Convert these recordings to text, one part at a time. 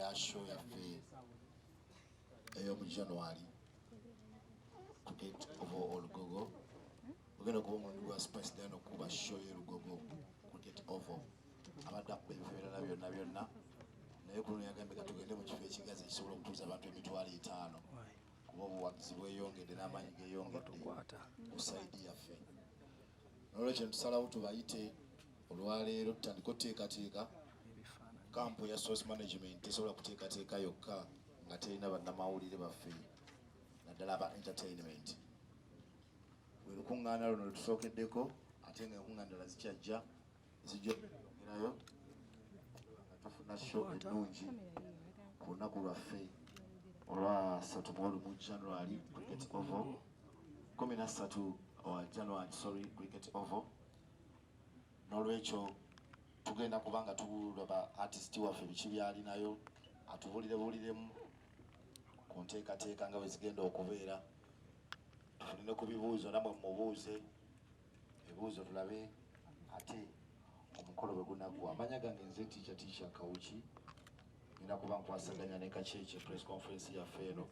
ya show yaffe ey'omu January Cricket over Olugogo. Ogenda kuba omulundi gwa Spice Diana okuba show y'Olugogo Cricket over abadde akuba ebifo ebirala byonna byonna naye kuno yagambye ka tugende mu kifo ekigazi ekisobola okutuuza abantu emitwalo 5 kuba obuwagizi bweyongedde n'amaanyi geeyongedde ku sayidi yaffe. Nolwekyo tusalawo tubayite olwaleero tutandika okuteekateeka kampu ya source management tesobola kuteekateeka yokka nga terina bannamawulire baffe naddala aba entertainment. Bwe lukuŋŋaana luno lutusookeddeko ate nga enkuŋŋaana endala zikyajja zijja okugerayo nga tufuna show ennungi ku lunaku lwaffe olwa 3 January Cricket Oval 13 January Cricket Oval. N'olwekyo tugenda kubanga tulaba artist waffe biki byalinayo atubuliremu ku nteekateeka nga bwe zigenda okubeera. Tufunire ku bibuuzo namwe mubuuze ebibuuzo tulabe ate omukolo bwe gunaggwa. Amanya gange nze Teacher Kawuki ngenda kuba nkwasaganya ne Kakyekye press conference yaffe eno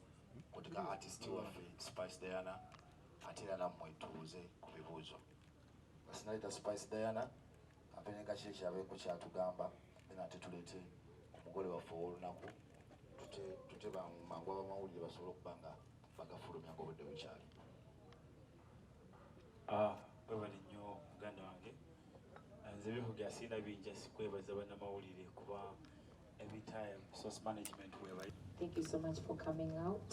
kutika artist waffe Spice Diana ate era nammwe tubuuze ku bibuuzo. Sinayita Spice Diana apene Kakyekye abeeko kyatugamba era ate tuleete omugole waffe ow'olunaku tute mangu abamawulire basobole okuba nga bagafulumya ng'obudde bukyali. Webale nnyo muganda wange nze ebifo byasinda bingi sikwebaza bannamawulire kuba every time source management webali. Thank you so much for coming out.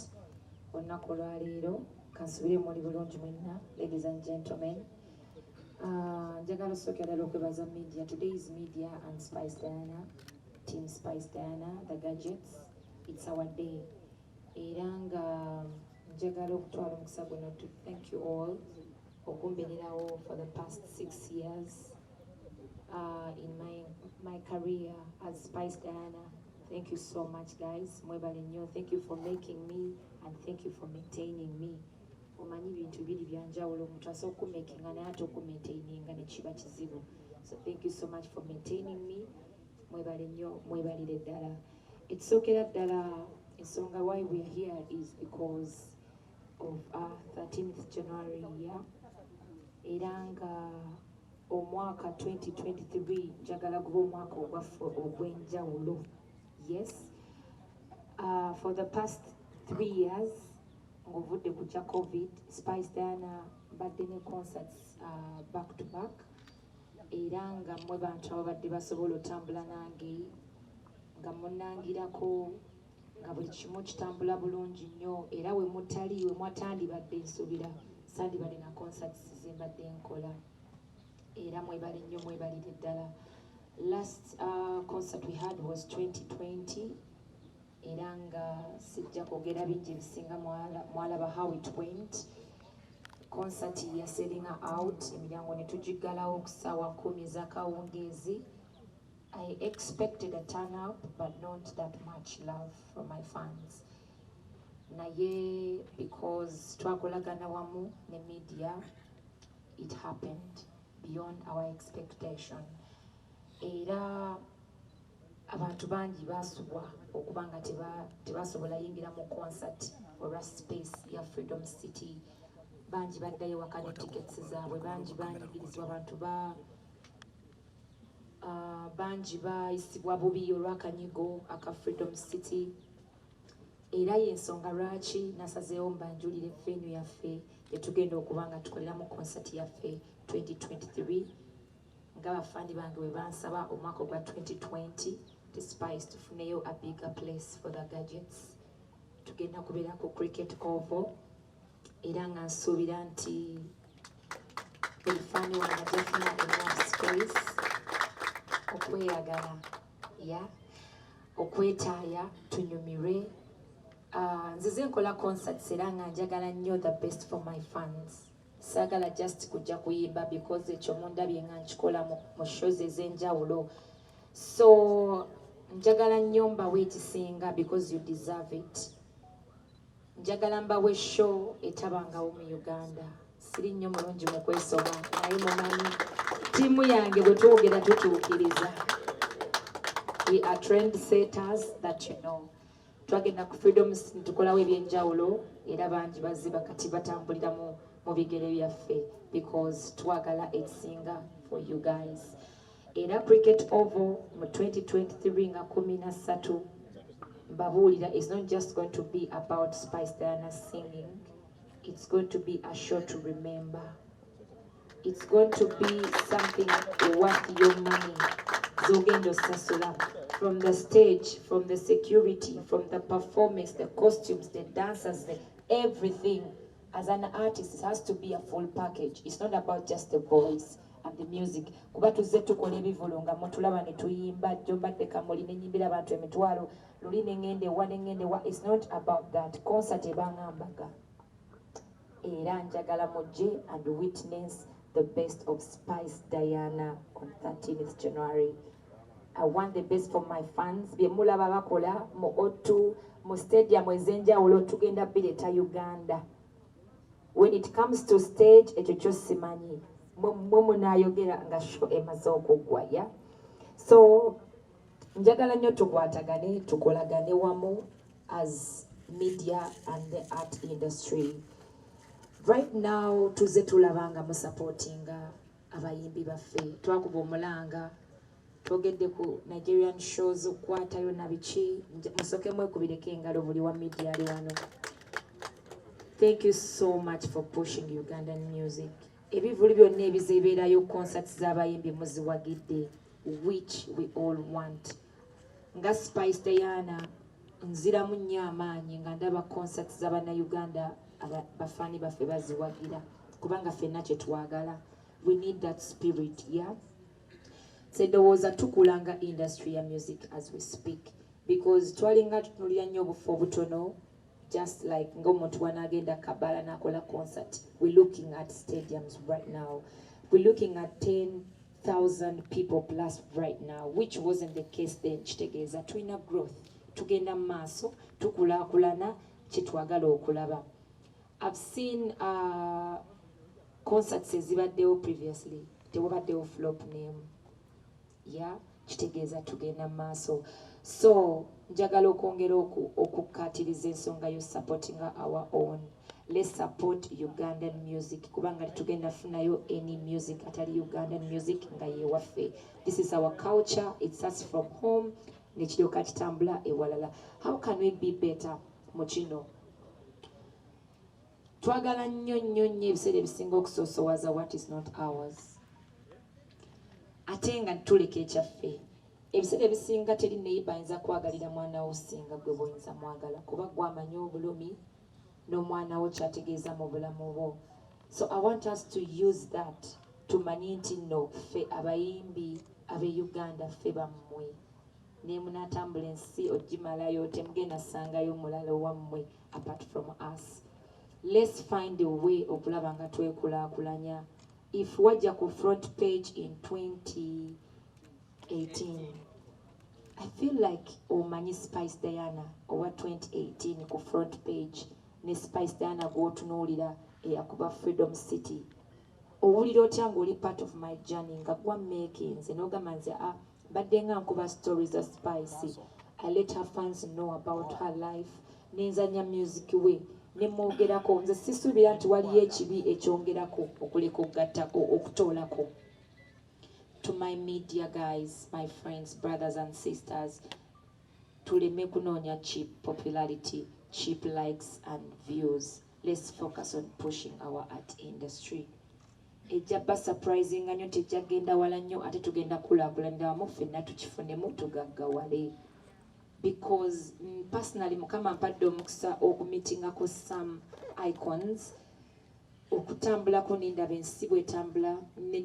Olunaku olwaleero kansubire muli bulungi mwenna, ladies and gentlemen. Njagala osookera ddala okwebaza media. Today is media and Spice Diana, Team Spice Diana, the gadgets. It's our day. Era nga njagala okutwala omukisa guno to thank you all okumbeererawo for the past 6 years in my career as Spice Diana. Thank you so much, guys. Mwebale nnyo. Thank you for making me and thank you for maintaining me. Omanyi bintu biri byanjawulo omuntu asobola okumakinga naye ate okumaintaininga ne kiba kizibu. So thank you so much for maintaining me. Mwebale nnyo, mwebalire ddala. Ekisookera ddala ensonga why we are here is because of 13th January year. Era nga omwaka 2023 njagala guba omwaka ogw'enjawulo. Yes. For the past 3 years ng'ovudde ku kya COVID, Spice Diana mbadde ne concerts back to back. Era nga mmwe bantu ababadde basobola otambula nange nga munnangirako nga buli kimu kitambula bulungi nnyo era we mutali we mwatandibadde nsuubira sandibadde na concerts zembadde nkola era mwebale nnyo mwebalire ddala. Last concert we had was 2020 era nga sijja kwogera bingi ebisinga mwalaba how it went. Concert ya selling out emiryango ne tugiggalawo ku ssaawa 10 ez'akawungeezi. I expected a turnout but not that much love from my fans. Naye because twakolagana wamu ne media, it happened beyond our expectation. Era abantu bangi basubwa okuba nga tebasobola yingira mu concert or a space ya Freedom City. Bangi baddayo waka ne tickets zaabwe, bangi banyigirizwa, abantu bangi bayisibwa bubi olw'akanyigo aka Freedom City. Era y'ensonga lwaki nasazeewo mbanjulire venue yaffe gyetugenda okuba nga tukoleramu concert yaffe 2023 nga bafandi bange bwe bansaba omwaka ogwa 2020 the Spice tufuneyo a bigger place for the gadgets. Tugenda kubeera ku Cricket Oval era nga nsuubira nti buli fani wange tefuna enough space okweyagala okwetaaya tunyumirwe. Nzize nkola concerts era nga njagala nnyo the best for my fans. Saagala just kujja kuyimba because ekyo mundabye nga nkikola mu shows ez'enjawulo. So njagala nnyo mbawe ekisinga because you deserve it. Njagala mbawe show etabangawo mu Uganda. Siri nnyo mulungi mu kwesoma naye mumanyi ttiimu yange bwe twogera tutuukiriza. We are trendsetters that you know. Twagenda ku freedoms tukolawo ebyenjawulo era bangi baziba kati batambulira mu bigere byaffe because twagala ekisinga for you guys. Era cricket oval mu 2023 nga 13 mbabuulira is not just going to be about Spice Diana singing. It's going to be a show to remember. It's going to be something worth your money. Zogendo Sasula. From the stage, from the security, from the performance, the costumes, the dancers, everything. As an artist, it has to be a full package. It's not about just the voice and the music. Kuba tuzze tukola ebivulu nga mutulaba ne tuyimba jjo mbadde kamuli ne nyimbira abantu emitwalo luli ne ngende wa. It's not about that. Concert ebangambaga. Era njagala mujje and witness the best of Spice Diana on 13th January. I want the best for my fans. Byemulaba bakola mu O2 mu stadium ezenjawulo tugenda bileta Uganda. When it comes to stage, ekyo kyo simanyi. Mwe munayogera nga show emaze okuggwa ya. So njagala nnyo tukwatagane tukolagane wamu as media and the art industry. Right now tuze tulabanga mu supportinga abayimbi baffe. Twakuba omulanga twogedde ku Nigerian shows okwatayo na biki musoke mwekubireko engalo buli wa media ali wano. Thank you so much for pushing Ugandan music. Ebivulu byonna ebizeebeerayo concerts z'abayimbi muziwagidde, which we all want. Nga Spice Diana nziramu nnyo amaanyi nga ndaba concerts z'Abannayuganda bafaani baffe baziwagira kubanga ffenna kye twagala. We need that spirit, yeah? Sedowooza tukulanga industry ya music as we speak because twalinga tutunulira nnyo obufo obutono. Just like ngomuntu wanagenda Kabala nakola concert. We're looking at stadiums right now. We're looking at 10,000 people plus right now, which wasn't the case then. Kitegeeza tulina growth. Tugenda maaso, tukulaakulana, kyetwagala okulaba. I've seen concerts ezibaddewo previously. Tewabaddewo flop name. Yeah, kitegeeza tugenda maaso. So njagala okwongera okukatiriza ensonga yo supporting our own. Let's support Ugandan music kubanga tugenda funayo any music atali Ugandan music nga yewaffe. This is our culture. It starts from home. Nekiryoka kitambula ewalala. How can we be better mu kino? Twagala nnyo ebiseera ebisinga okusoosowaza what is not ours. Ate nga tuleka ekyaffe. Ebiseera ebisinga teri neighbor ayinza kwagalira mwana wo singa gwe bw'oyinza mwagala kuba gw'amanyi obulumi n'omwana wo kyategeeza mu bulamu bwo. So I want us to use that tumanye nti nno ffe abayimbi ab'Uganda ffe bammwe. Ne munaatambula ensi ogimalayo temugenda sangayo mulala wammwe apart from us. Let's find a way okulaba nga twekulaakulanya. If wajja ku front page in 2018, I feel like omanyi Spice Diana owa 2018 ku front page ne Spice Diana gw'otunuulira eyakuba Freedom City. Owulira otya ng'oli part of my journey nga gwa makings n'ogamba nze badde nga nkuba stories za Spice. I let her fans know about her life. Nenzanya music we. Nemwogerako nze sisuubira nti waliyo ekibi ekyongerako okuleka okugattako okutoolako. To my media guys, my friends, brothers and sisters, tuleme kunoonya cheap popularity, cheap likes and views. Let's focus on pushing our art industry. Ejjaba surprising nnyo tejjagenda wala nnyo ate tugenda kulaakulanira wamu ffenna tukifunemu tugaggawale. Because personally mukama mpadde omukisa okumitingako some icons okutambulako n'endaba ensi bwetambula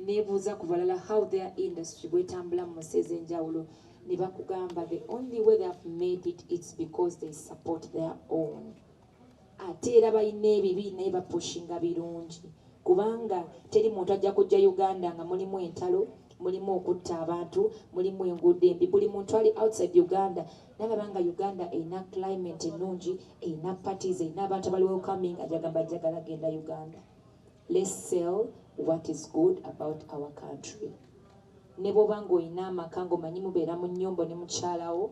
nebuuza ku balala how their industry bwetambula mu nsi ez'enjawulo ne bakugamba the only way they have made it it's because they support their own. Ate era balina ebibi naye bapushinga birungi kubanga teri muntu ajja kujja Uganda nga mulimu entalo mulimu okutta abantu mulimu enguudo embi buli muntu ali outside Uganda nalabanga Uganda erina climate ennungi erina parties erina abantu abali welcoming ajagamba jagala genda Uganda. Let's sell what is good about our country. ne bw'oba ng'olina amaka ng'omanyi mubeera mu nnyumba ne mukyalawo,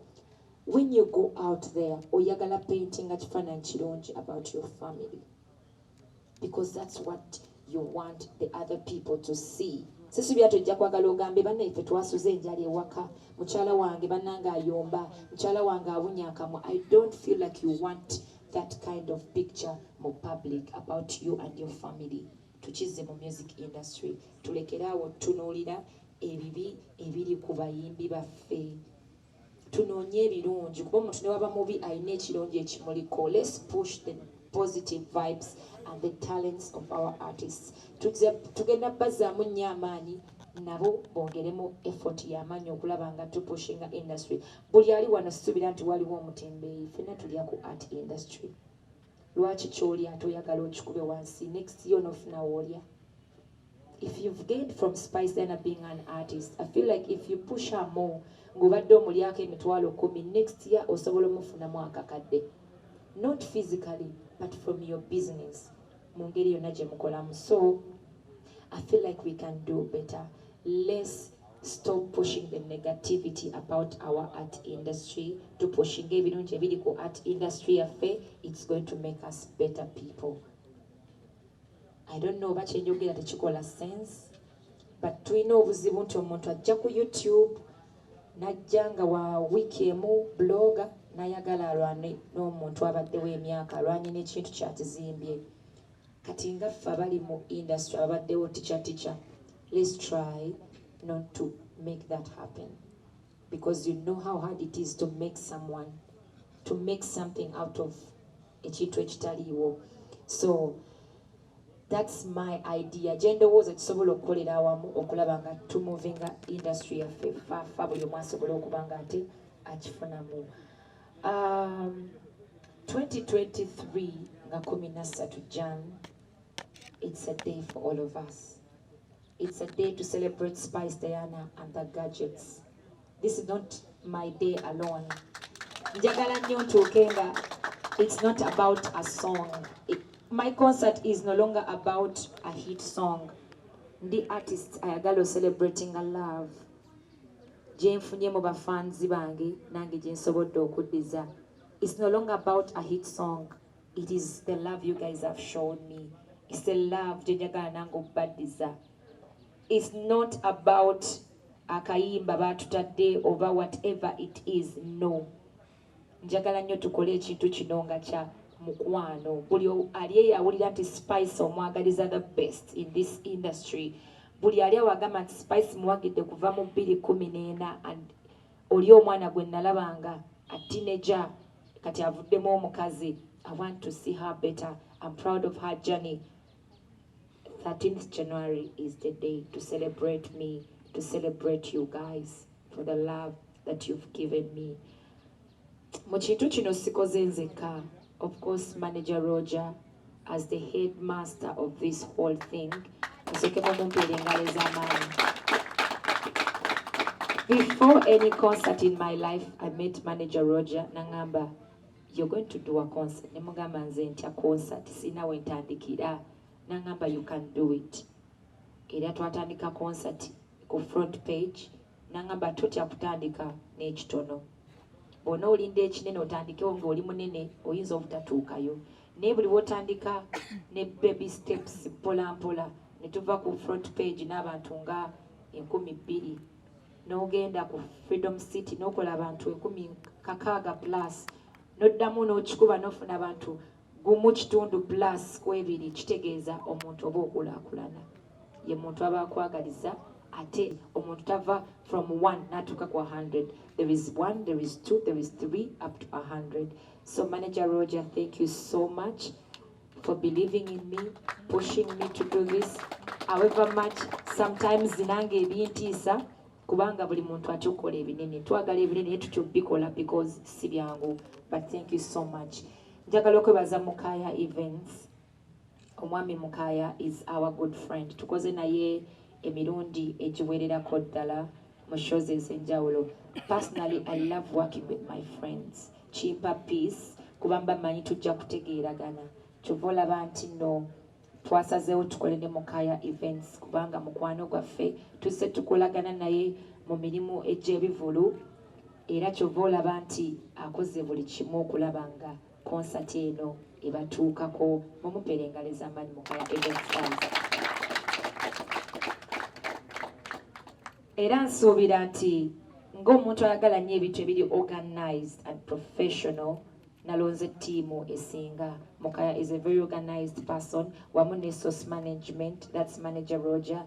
when you go out there oyagala paintinga kifaananyi kirungi about your family, because that's what you want the other people to see. Sisubira tojja kwagala ogambe bannaife twasuze enjala ewaka, mukyala wange bannange ayomba, mukyala wange awunya akamwa. I don't feel like you want that kind of picture mu public about you and your family. Tukize mu music industry, tulekeraawo tunuulira ebibi ebiri ku bayimbi baffe, tunoonye ebirungi kuba omuntu ne waba mubi alina ekirungi ekimuliko. Let's push the positive vibes and the talents of our artists. Tugenda bazzaamu nnyo amaanyi, nabo bongeremu effort y'amaanyi okulaba nga tupushinga industry. Buli ali wano situbira nti waliwo omutembeeyi, ffenna tulya ku art industry. Lwaki ky'oli ate oyagala okikube wansi, next year onofuna w'olya? If you've gained from Spice Diana being an artist, I feel like if you push her more, ng'obadde omulyako emitwalo 10, next year osobola omufunamu akakadde. Not physically, but from your business. Mu ngeri yonna gye mukolamu. So, I feel like we can do better. Let's stop pushing the negativity about our art industry to pushing ebirungi ebiri ku art industry yaffe. It's going to make us better people. I don't know what you tekikola sense, but tulina obuzibu nti omuntu ajja ku YouTube najja nga wa wiiki emu blogger nayagala alwane n'omuntu abaddewo emyaka alwanye n'ekintu kyatizimbye. Kati nga ffe abali mu industry abaddewo teacher, let's try not to make that happen, because you know how hard it is to make something out of ekintu ekitaliiwo. So that's my idea. Gyendowooza kisobola okukolera awamu okulaba nga tumuvinga industry yaffe faafa buli omu asobola okuba nga ate akifunamu. 2023 nga 13 Jan, it's a day for all of us. It's a day to celebrate Spice Diana and the gadgets. This is not my day alone. Njagala nnyo ntuuke nga it's not about a song. My concert is no longer about a hit song. The artists ayagala celebrating a love. Jenfunye mu bafanzi bange nange jensobodde okuddiza. It's no longer about a hit song. It is the love you guys have shown me. It's the love jenjagala nange obbaddiza. It's not about akayimba batutadde over whatever it is. No. Njagala nnyo tukole ekintu kino nga kya mukwano. Buli ali awulira nti Spice omwagaliza the best in this industry. Buli ali awagamba nti Spice muwagidde kuva mu 2014 and oli omwana gwe nalabanga a teenager kati avuddemu omukazi. I want to see her better. I'm proud of her journey. 13th January is the day to celebrate me, to celebrate you guys for the love that you've given me. Mu kintu kino sikoze nzekka. Of course, Manager Roger, as the headmaster of this whole thing, before any concert in my life, I met Manager Roger. Nangamba, you're going to do a concert. Nemugamba nze ntya concert. Sina wentandikira. Nangamba, you can do it. Era twatandika concert ku front page. Nangamba, tutya kutandika n'ekitono. Bona olinda ekinene otandikewo ng'oli munene oyinza obutatuukayo. Naye buli bw'otandika ne baby steps mpola mpola ne tuva ku front page n'abantu nga 2,000 n'ogenda ku Freedom City n'okola abantu 600 plus n'oddamu n'okikuba n'ofuna abantu 1 plus ku 2, kitegeeza omuntu oba okulaakulana. Ye muntu aba akwagaliza ate omuntu tava from 1 n'atuuka ku 100. There is 1, there is 2, there is 3, up to 100. So Manager Roger, thank you so much for believing in me, pushing me to do this. However much, sometimes zinange ebintiisa kubanga buli muntu atukola ebinene. Twagala ebinene tutubikola because si byangu. But thank you so much. Njagala okwebaza Mukaya Events. Omwami Mukaya is our good friend. Tukoze naye emirundi egiwererako ddala mu shows ez'enjawulo. Personally, I love working with my friends. Chimpa peace, kubamba manyi tujja kutegeeragana. Kyova olaba nti no twasazeewo tukole ne Mukaya events kubanga mukwano gwaffe tuzze tukolagana naye mu mirimu egy'ebivulu era kyova olaba nti akoze buli kimu okulaba nga konsati eno ebatuukako. Mumupeere engalo ez'amaanyi Mukaya events. Era nsuubira nti ng'omuntu ayagala nnyo ebintu ebiri organized and professional nalonze ttiimu esinga. Mukaya is a very organized person wamu ne source management, that's manager Roger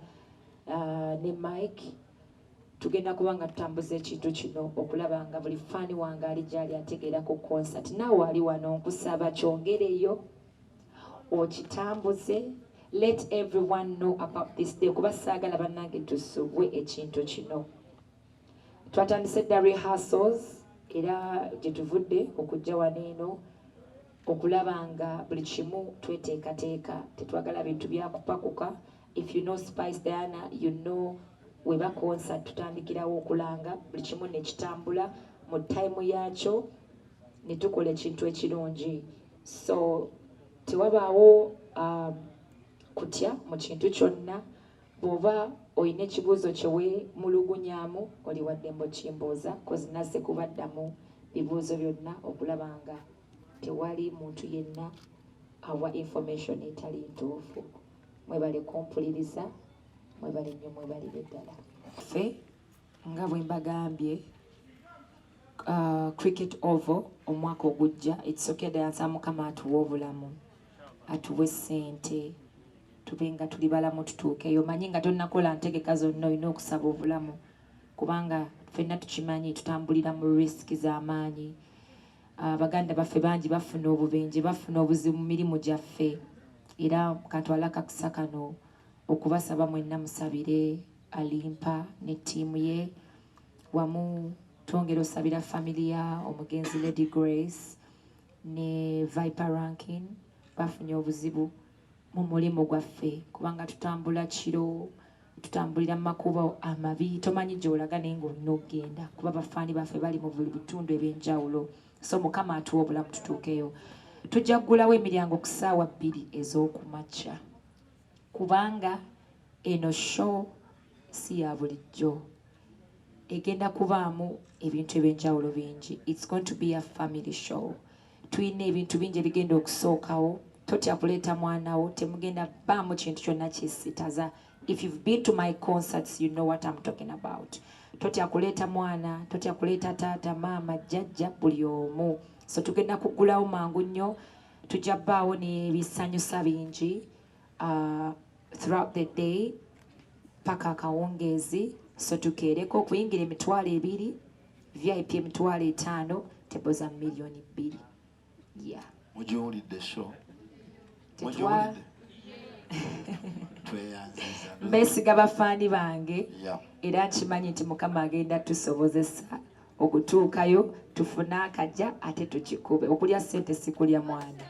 ne Mike. Tugenda kuba nga tutambuza ekintu kino okulaba nga buli faani wange ali gyali ategeera ku concert. Naawe ali wano nkusaba kyongereyo okitambuze. Let everyone know about this day kuba saagala bannange tusubwe ekintu kino. Twatandise dda rehearsals era gye tuvudde okujja wano eno okulaba nga buli kimu tweteekateeka. Tetwagala bintu byakupakuka. If you know Spice Diana, you know weba concert tutandikirawo okulanga buli kimu ne kitambula mu time yaakyo ne tukola ekintu ekirungi. So tewabaawo kutya mu kintu kyonna. Bw'oba oyina ekibuuzo kyewe mulugunyaamu oli wadde mbokimbuuza kozi nazze kubaddamu bibuuzo byonna okulaba nga tewali muntu yenna awa information etali ntuufu. Mwebale kumpuliriza, mwebale nnyo, mwebalire ddala. Ffe nga bwe mbagambye cricket oval omwaka ogujja ekisookedde yansa Mukama atuwa obulamu, atuwe ssente, tube nga tuli balamu tutuukeyo. Manyi nga tonnakola ntegeka zonna olina okusaba obulamu kubanga ffenna tukimanyi tutambulira mu risiki z'amaanyi. Baganda baffe bangi bafuna obubenje, bafuna obuzibu mu mirimu gyaffe. Era katwala kakisa kano okubasaba mwenna musabire Alimpa ne ttiimu ye wamu twongera osabira familia omugenzi Lady Grace ne Viper Ranking bafunye obuzibu mu mulimu gwaffe kubanga tutambula kiro, tutambulira mu makubo amabi, tomanyi gy'olaga naye ng'olina okugenda kuba bafaani baffe bali mu buli bitundu eby'enjawulo. So Mukama atuwa obulamu tutuukeyo. Tujja kuggulawo emiryango ku ssaawa 2 ez'okumakya kubanga eno show si ya bulijjo, egenda kubaamu ebintu eby'enjawulo bingi. It's going to be a family show. Tuyina ebintu bingi ebigenda okusookawo. Totya kuleeta mwana wo, temugenda baamu kintu kyonna kisitaza. If you've been to my concerts, you know what I'm talking about. Totya kuleeta mwana, totya kuleeta taata, maama, jjajja, buli omu. So tugenda kuggulawo mangu nnyo. Tujja bbaawo n'ebisanyusa bingi throughout the day paka akawungeezi. So tukeereko okuyingira $2,000, VIP $5,000, tebo za $2,000,000. Yeah. Mugiwulidde show. Mbesiga bafaani bange era nkimanyi nti Mukama agenda tusobozesa okutuukayo tufune akajja ate tukikube. Okulya ssente si kulya mwana.